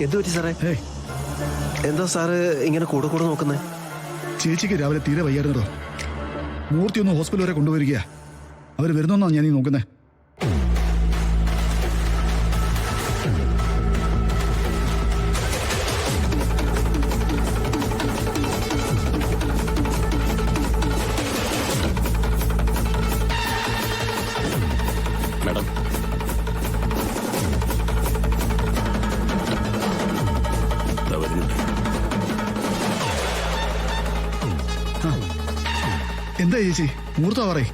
എന്ത് പറ്റി സാറേ? എന്താ സാറ് ഇങ്ങനെ കൂടെ കൂടെ നോക്കുന്നേ? ചേച്ചിക്ക് രാവിലെ തീരെ വയ്യായിരുന്നോ? മൂർത്തി ഒന്ന് ഹോസ്പിറ്റൽ വരെ കൊണ്ടുവരിക. അവർ വരുന്നോന്നാണ് ഞാൻ ഈ നോക്കുന്നേ. മാഡം, എന്താ ചേച്ചി മൂർത്ത പറയ്?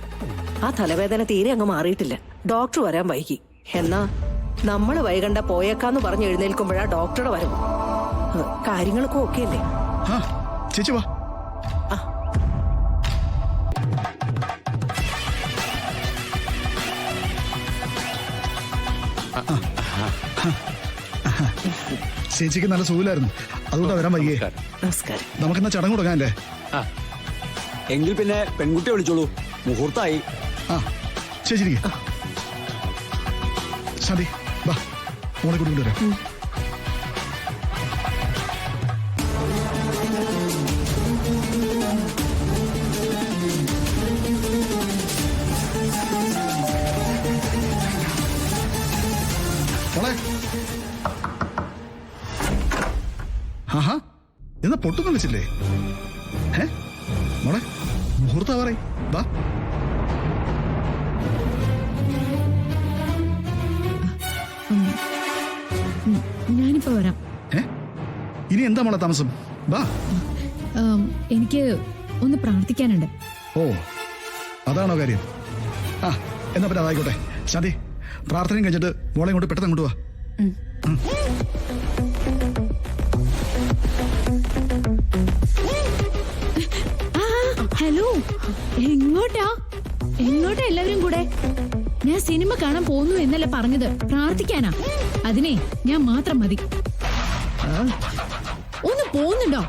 ആ തലവേദന തീരെ അങ്ങ് മാറിയിട്ടില്ല. ഡോക്ടർ വരാൻ വൈകി. എന്നാ നമ്മള് വൈകണ്ട പോയേക്കാന്ന് പറഞ്ഞ് എഴുന്നേൽക്കുമ്പോഴാ ഡോക്ടറുടെ വരും. കാര്യങ്ങളൊക്കെ ഓക്കെ അല്ലേ? ചേച്ചി വാ. ചേച്ചിക്ക് നല്ല സുഖമില്ലായിരുന്നു, അതുകൊണ്ടാ വരാൻ വൈകിയേ. നമസ്കാരം. നമുക്കെന്നാ ചടങ്ങ് തുടങ്ങാനല്ലേ? എങ്കിൽ പിന്നെ പെൺകുട്ടിയെ വിളിച്ചോളൂ, മുഹൂർത്തായി. ചേച്ചി ശാന്തി വാ, മോളെ കൂടി കൊണ്ടുവരാം. മോളെ എന്നാ പൊട്ടൊന്നും വെച്ചില്ലേ? മോളെ മുഹൂർത്ത പറയ്. വാ. ഞാനിപ്പോ വരാം. ഇനി എന്താ മോളെ താമസം? വാ. എനിക്ക് ഒന്ന് പ്രാർത്ഥിക്കാനുണ്ട്. ഓ, അതാണോ കാര്യം? എന്നാ പിന്നെ അതായിക്കോട്ടെ. ശാന്തി, പ്രാർത്ഥനയും കഴിഞ്ഞിട്ട് മോളെ കൊണ്ട് പെട്ടെന്ന് അങ്ങോട്ട് വാ. ഹലോ, എങ്ങോട്ടാ എല്ലാവരും കൂടെ? ഞാൻ സിനിമ കാണാൻ പോകുന്നു എന്നല്ല പറഞ്ഞത്, പ്രാർത്ഥിക്കാനാ. അതിനെ ഞാൻ മാത്രം മതി. ഒന്ന് പോകുന്നുണ്ടോ?